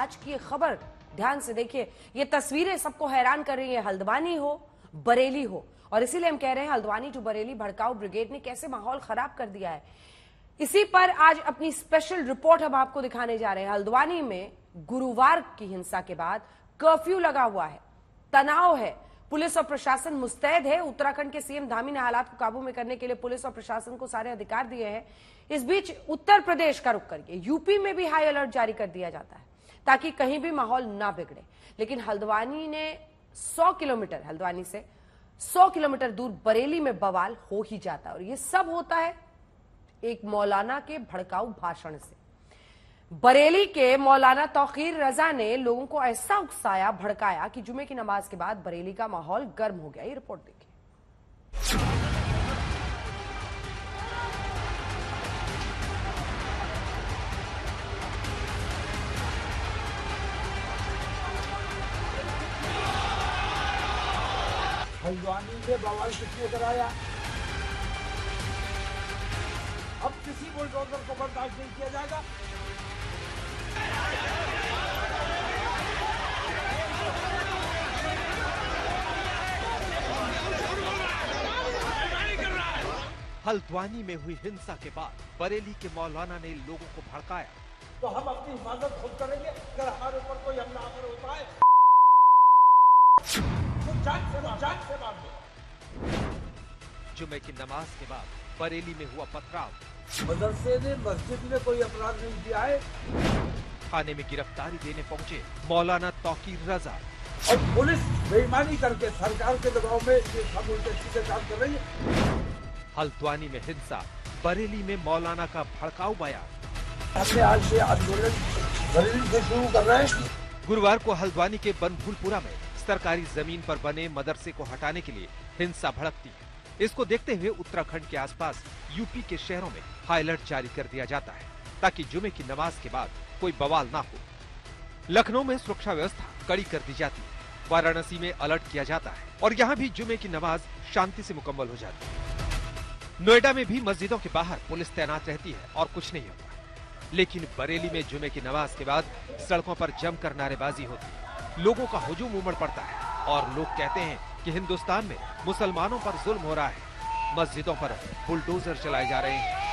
आज की खबर ध्यान से देखिए, ये तस्वीरें सबको हैरान कर रही है। हल्द्वानी हो, बरेली हो, और इसीलिए हम कह रहे हैं हल्द्वानी टू बरेली भड़काऊ ब्रिगेड ने कैसे माहौल खराब कर दिया है। इसी पर आज अपनी स्पेशल रिपोर्ट हम आपको दिखाने जा रहे हैं। हल्द्वानी में गुरुवार की हिंसा के बाद कर्फ्यू लगा हुआ है, तनाव है, पुलिस और प्रशासन मुस्तैद है। उत्तराखंड के सीएम धामी ने हालात को काबू में करने के लिए पुलिस और प्रशासन को सारे अधिकार दिए हैं। इस बीच उत्तर प्रदेश का रुख करके यूपी में भी हाई अलर्ट जारी कर दिया जाता है ताकि कहीं भी माहौल ना बिगड़े। लेकिन हल्द्वानी ने 100 किलोमीटर, हल्द्वानी से 100 किलोमीटर दूर बरेली में बवाल हो ही जाता है, और ये सब होता है एक मौलाना के भड़काऊ भाषण से। बरेली के मौलाना तौकीर रजा ने लोगों को ऐसा उकसाया, भड़काया कि जुमे की नमाज के बाद बरेली का माहौल गर्म हो गया। ये रिपोर्ट देखिए। हल्द्वानी में बवाल किसने कराया? अब किसी बुलडोजर को बर्दाश्त नहीं किया जाएगा। हल्द्वानी में हुई हिंसा के बाद बरेली के मौलाना ने लोगों को भड़काया। तो हम अपनी हिफाजत खुद करेंगे। अगर हमारे ऊपर कोई हमलावर होता है तो जान से मार दो। जुमे की नमाज के बाद बरेली में हुआ पथराव। मदरसे ने, मस्जिद ने कोई अपराध नहीं किया है। थाने में गिरफ्तारी देने पहुंचे मौलाना तौकीर रजा। और पुलिस बेईमानी करके सरकार के दबाव में ये सब उल्टे सीधे काम कर रही है। हल्द्वानी में हिंसा, बरेली में मौलाना का भड़काऊ बयान। हमने आज से आंदोलन बरेली से शुरू कर रहे हैं। गुरुवार को हल्द्वानी के बनभूलपुरा में सरकारी जमीन पर बने मदरसे को हटाने के लिए हिंसा भड़कती है। इसको देखते हुए उत्तराखंड के आसपास यूपी के शहरों में हाई अलर्ट जारी कर दिया जाता है ताकि जुमे की नमाज के बाद कोई बवाल ना हो। लखनऊ में सुरक्षा व्यवस्था कड़ी कर दी जाती है, वाराणसी में अलर्ट किया जाता है और यहाँ भी जुमे की नमाज शांति से मुकम्मल हो जाती है। नोएडा में भी मस्जिदों के बाहर पुलिस तैनात रहती है और कुछ नहीं होता। लेकिन बरेली में जुमे की नमाज के बाद सड़कों पर जमकर नारेबाजी होती है, लोगों का हुजूम उमड़ पड़ता है और लोग कहते हैं कि हिंदुस्तान में मुसलमानों पर जुल्म हो रहा है, मस्जिदों पर बुलडोजर चलाए जा रहे हैं।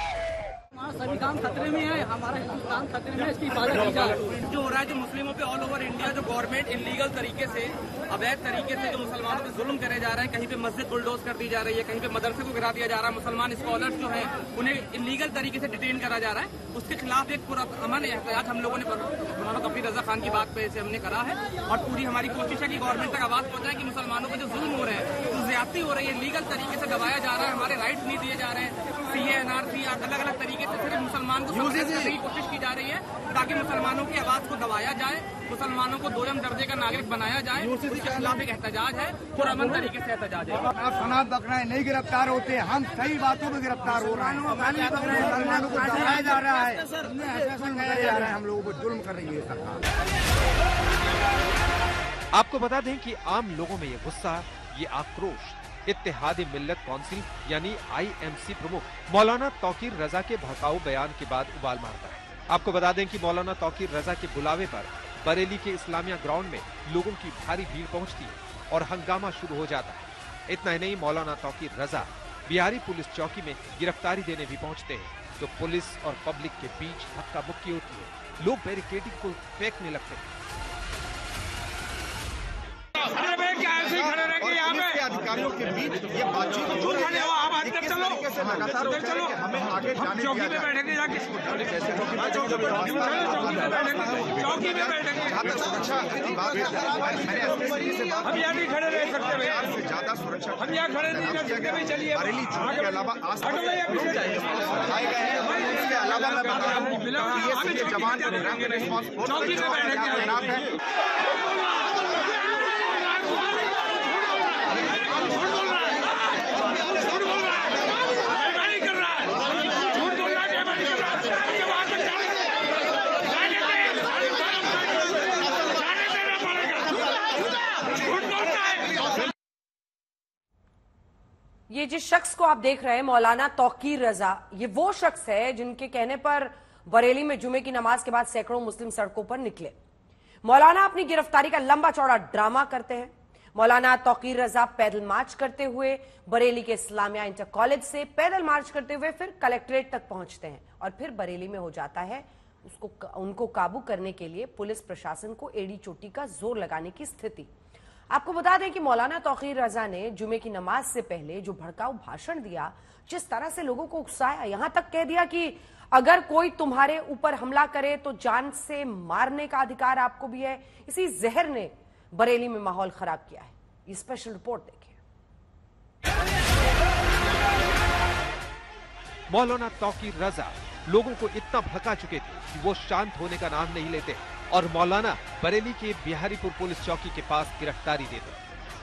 सभी काम खतरे में है, हमारा हिंदुस्तान खतरे में है, इसकी हिफाजत की जाए। जो हो रहा है, जो मुस्लिमों पे ऑल ओवर इंडिया जो गवर्नमेंट इलीगल तरीके से, अवैध तरीके से जो मुसलमानों पे जुल्म करे जा रहे हैं, कहीं पे मस्जिद बुलडोज कर दी जा रही है, कहीं पे मदरसे को गिरा दिया जा रहा है, मुसलमान स्कॉलर्स जो हैं उन्हें इलीगल तरीके से डिटेन करा जा रहा है, उसके खिलाफ एक पूरा अमन एहतियात हम लोगों ने मौलाना तौकीर रजा खान की बात पे से हमने करा है। और पूरी हमारी कोशिश है कि गवर्नमेंट तक आवाज पहुंचाए कि मुसलमानों पे जो जुल्म हो रहे हैं, जो ज्यादती हो रही है, लीगल तरीके से दबाया जा रहा है, हमारे राइट्स नहीं दिए जा रहे हैं, सीए एनआरसी अलग अलग तरीके से सिर्फ मुसलमान को करने की कोशिश की जा रही है ताकि मुसलमानों की आवाज को दबाया जाए, मुसलमानों को दोयम दर्जे का नागरिक बनाया जाए। उसके खिलाफ एक एहतजाज है, पुरअमन तरीके से एहतजाज है। आप सनात बकराएं नहीं गिरफ्तार होते, हम सही बातों में गिरफ्तार हो रहे हैं। मुसलमानों को दबाया जा रहा है, आश्वासन दिया जा रहा है, हम लोगों को जुल्म कर रही है सरकार। आपको बता दें कि आम लोगों में ये गुस्सा, ये आक्रोश इत्तेहादी मिल्लत काउंसिल यानी IMC प्रमुख मौलाना तौकीर रजा के भड़काऊ बयान के बाद उबाल मारता है। आपको बता दें कि मौलाना तौकीर रजा के बुलावे पर बरेली के इस्लामिया ग्राउंड में लोगों की भारी भीड़ पहुंचती है और हंगामा शुरू हो जाता है। इतना ही नहीं, मौलाना तौकीर रजा बिहारी पुलिस चौकी में गिरफ्तारी देने भी पहुंचते हैं तो पुलिस और पब्लिक के बीच धक्का मुक्की होती है, लोग बैरिकेडिंग को फेंकने लगते हैं। अधिकारियों के बीच ये बातचीत हो रही है, किस तरीके से लगातार हो रहा है कि हमें आगे जाने दिया जाए। सुरक्षा की बात मैंने खड़े रह सकते हैं, ज्यादा सुरक्षा हम यहाँ खड़े नहीं रह सकते। चलिए बरेली चौक के अलावा आसपास आए गए हैं। इसके अलावा मैं बता रहा हूँ ये जवान रैपिड रिस्पांस फोर्स तैनात है। ये जिस शख्स को आप देख रहे हैं मौलाना तौकीर रजा, ये वो शख्स है जिनके कहने पर बरेली में जुमे की नमाज के बाद सैकड़ों मुस्लिम सड़कों पर निकले। मौलाना अपनी गिरफ्तारी का लंबा चौड़ा ड्रामा करते हैं। मौलाना तौकीर रजा पैदल मार्च करते हुए बरेली के इस्लामिया इंटर कॉलेज से पैदल मार्च करते हुए फिर कलेक्ट्रेट तक पहुंचते हैं और फिर बरेली में हो जाता है उनको काबू करने के लिए पुलिस प्रशासन को एड़ी चोटी का जोर लगाने की स्थिति। आपको बता दें कि मौलाना तौकीर रजा ने जुमे की नमाज से पहले जो भड़काऊ भाषण दिया, जिस तरह से लोगों को उकसाया, यहां तक कह दिया कि अगर कोई तुम्हारे ऊपर हमला करे तो जान से मारने का अधिकार आपको भी है। इसी जहर ने बरेली में माहौल खराब किया है। ये स्पेशल रिपोर्ट देखिए। मौलाना तौकीर रजा लोगों को इतना भड़का चुके थे कि वो शांत होने का नाम नहीं लेते और मौलाना बरेली के बिहारीपुर पुलिस चौकी के पास गिरफ्तारी देते।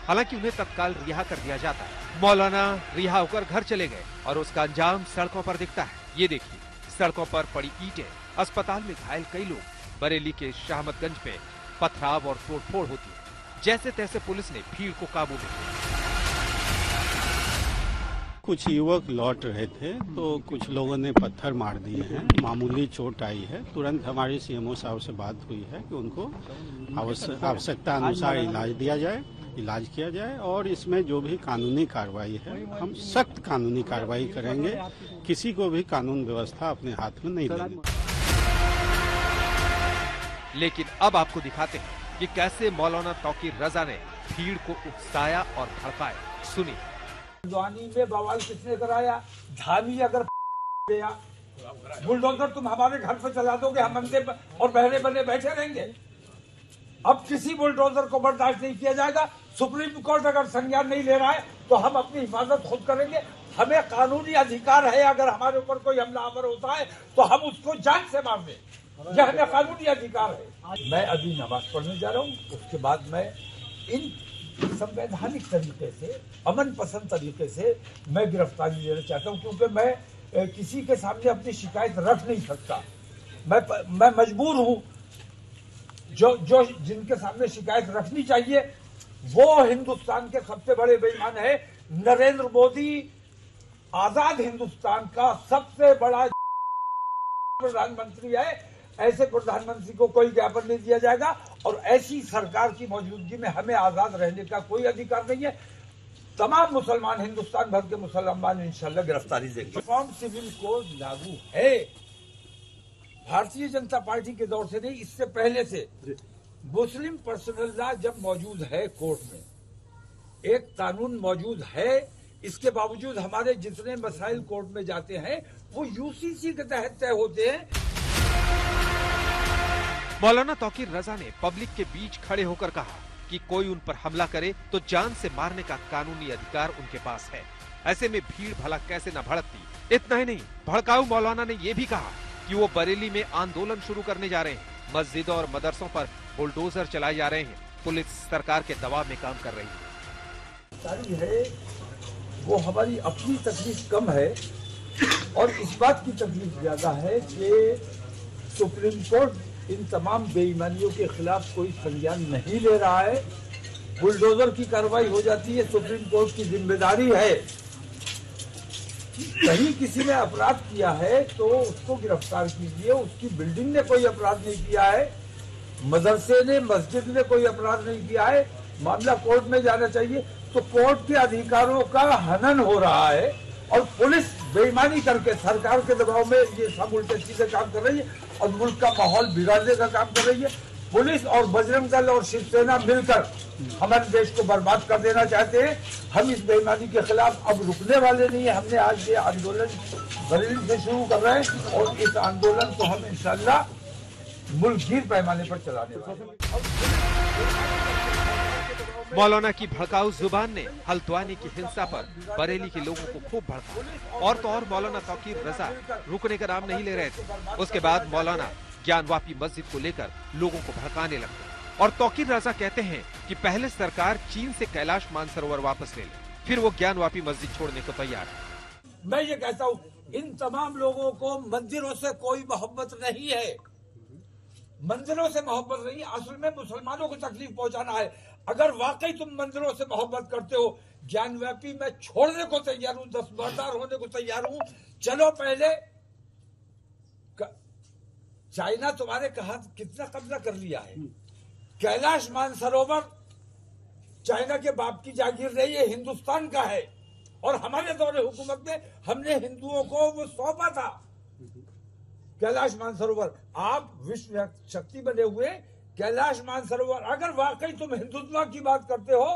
हालांकि उन्हें तत्काल रिहा कर दिया जाता है। मौलाना रिहा होकर घर चले गए और उसका अंजाम सड़कों पर दिखता है। ये देखिए, सड़कों पर पड़ी ईंटें, अस्पताल में घायल कई लोग। बरेली के शाहमदगंज में पथराव और तोड़फोड़ होती है। जैसे तैसे पुलिस ने भीड़ को काबू में लिया। कुछ युवक लौट रहे थे तो कुछ लोगों ने पत्थर मार दिए हैं, मामूली चोट आई है। तुरंत हमारे सीएमओ साहब से बात हुई है कि उनको आवश्यकता अनुसार इलाज किया जाए और इसमें जो भी कानूनी कार्रवाई है हम सख्त कानूनी कार्रवाई करेंगे। किसी को भी कानून व्यवस्था अपने हाथ में नहीं लेनी। लेकिन अब आपको दिखाते हैं कि कैसे मौलाना तौकीर रजा ने भीड़ को उकसाया और भड़काया। सुनिए। हल्द्वानी में बवाल किसने कराया? धामी अगर गया बुलडोजर तुम हमारे घर पे चला दोगे, हम अंधे और बहरे बने बैठे रहेंगे। अब किसी बुलडोजर को बर्दाश्त नहीं किया जाएगा। सुप्रीम कोर्ट अगर संज्ञान नहीं ले रहा है तो हम अपनी हिफाजत खुद करेंगे। हमें कानूनी अधिकार है, अगर हमारे ऊपर कोई हमलावर होता है तो हम उसको जान से मार दें। यह हमें कानूनी अधिकार है। मैं अभी नमाज पढ़ने जा रहा हूँ, उसके बाद मैं इन संवैधानिक तरीके से, अमन पसंद तरीके से मैं गिरफ्तारी लेना चाहता हूँ, क्योंकि मैं किसी के सामने अपनी शिकायत रख नहीं सकता। मैं मजबूर हूँ। जो जिनके सामने शिकायत रखनी चाहिए वो हिंदुस्तान के सबसे बड़े बेईमान है। नरेंद्र मोदी आजाद हिंदुस्तान का सबसे बड़ा प्रधानमंत्री है। ऐसे प्रधानमंत्री को कोई ज्ञापन नहीं दिया जाएगा और ऐसी सरकार की मौजूदगी में हमें आजाद रहने का कोई अधिकार नहीं है। तमाम मुसलमान, हिंदुस्तान भर के मुसलमान इंशाल्लाह गिरफ्तारी देंगे। यूनिफॉर्म सिविल कोड लागू है। भारतीय जनता पार्टी के दौर से नहीं, इससे पहले से मुस्लिम पर्सनल लॉ जब मौजूद है कोर्ट में, एक कानून मौजूद है। इसके बावजूद हमारे जितने मसाइल कोर्ट में जाते हैं वो यूसीसी के तहत तय होते हैं। मौलाना तौकीर रजा ने पब्लिक के बीच खड़े होकर कहा कि कोई उन पर हमला करे तो जान से मारने का कानूनी अधिकार उनके पास है। ऐसे में भीड़ भला कैसे न भड़कती। इतना ही नहीं, भड़काऊ मौलाना ने ये भी कहा कि वो बरेली में आंदोलन शुरू करने जा रहे हैं। मस्जिदों और मदरसों पर बुलडोजर चलाए जा रहे हैं। पुलिस सरकार के दबाव में काम कर रही है। वो हमारी अपनी तकलीफ कम है और इस बात की तकलीफ ज्यादा है कि सुप्रीम कोर्ट इन तमाम बेईमानियों के खिलाफ कोई संज्ञान नहीं ले रहा है। बुलडोजर की कार्रवाई हो जाती है। सुप्रीम कोर्ट की जिम्मेदारी है, कहीं किसी ने अपराध किया है तो उसको गिरफ्तार कीजिए। उसकी बिल्डिंग ने कोई अपराध नहीं किया है, मदरसे ने, मस्जिद ने कोई अपराध नहीं किया है, मामला कोर्ट में जाना चाहिए। तो कोर्ट के अधिकारों का हनन हो रहा है और पुलिस बेईमानी करके सरकार के दबाव में ये सब उल्टे सीधे काम कर रही है और मुल्क का माहौल बिगाड़ने का काम कर रही है। पुलिस और बजरंग दल और शिवसेना मिलकर हमारे देश को बर्बाद कर देना चाहते हैं। हम इस बेईमानी के खिलाफ अब रुकने वाले नहीं है। हमने आज ये आंदोलन बरेली से शुरू कर रहे हैं और इस आंदोलन को हम इंशाल्लाह मुल्कगीर पैमाने पर चलाने वाले हैं। मौलाना की भड़काऊ जुबान ने हल्द्वानी की हिंसा पर बरेली के लोगों को खूब भड़का। और तो और मौलाना तौकीर रजा रुकने का नाम नहीं ले रहे थे। उसके बाद मौलाना ज्ञानवापी मस्जिद को लेकर लोगों को भड़काने लगते और तौकीर रजा कहते हैं कि पहले सरकार चीन से कैलाश मानसरोवर वापस ले ले, फिर वो ज्ञानवापी मस्जिद छोड़ने को तैयार है। मैं ये कहता हूँ, इन तमाम लोगों को मंदिरों से कोई मोहब्बत नहीं है। मंदिरों से मोहब्बत नहीं, असल में मुसलमानों को तकलीफ पहुंचाना है। अगर वाकई तुम मंदिरों से मोहब्बत करते हो, ज्ञानव्यापी मैं छोड़ने को तैयार हूं, दस्तबरदार होने को तैयार हूं। चलो पहले चाइना तुम्हारे कहा कितना कब्जा कर लिया है, कैलाश मानसरोवर चाइना के बाप की जागीर नहीं, ये हिंदुस्तान का है। और हमारे दौरे हुकूमत में हमने हिंदुओं को वो सौंपा था कैलाश मानसरोवर। आप विश्व शक्ति बने हुए कैलाश मानसरोवर, अगर वाकई तुम हिंदुत्व की बात करते हो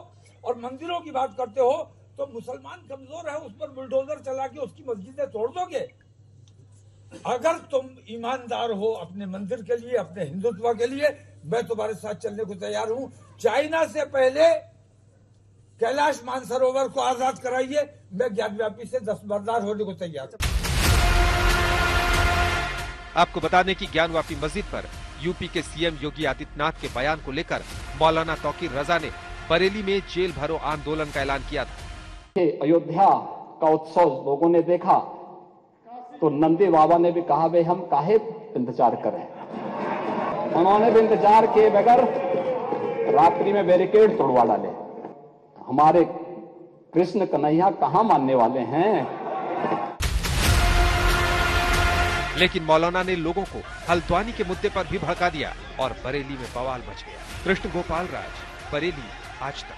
और मंदिरों की बात करते हो तो मुसलमान कमजोर है, उस पर बुलडोजर चला के उसकी मस्जिदें तोड़ दोगे। अगर तुम ईमानदार हो अपने मंदिर के लिए, अपने हिंदुत्व के लिए, मैं तुम्हारे साथ चलने को तैयार हूं। चाइना से पहले कैलाश मानसरोवर को आजाद कराइए, मैं ज्ञानव्यापी से दस्तबरदार होने को तैयार हूं। आपको बता दें कि ज्ञानवापी मस्जिद पर यूपी के सीएम योगी आदित्यनाथ के बयान को लेकर मौलाना तौकीर रजा ने बरेली में जेल भरो आंदोलन का ऐलान किया था। अयोध्या का उत्सव लोगों ने देखा तो नंदी बाबा ने भी कहा भाई हम काहे इंतजार करें। उन्होंने भी इंतजार किए बगैर रात्रि में बैरिकेड तोड़वा डाले। हमारे कृष्ण कन्हैया कहां मानने वाले हैं। लेकिन मौलाना ने लोगों को हल्द्वानी के मुद्दे पर भी भड़का दिया और बरेली में बवाल मच गया। कृष्ण गोपाल राज, बरेली, आज तक।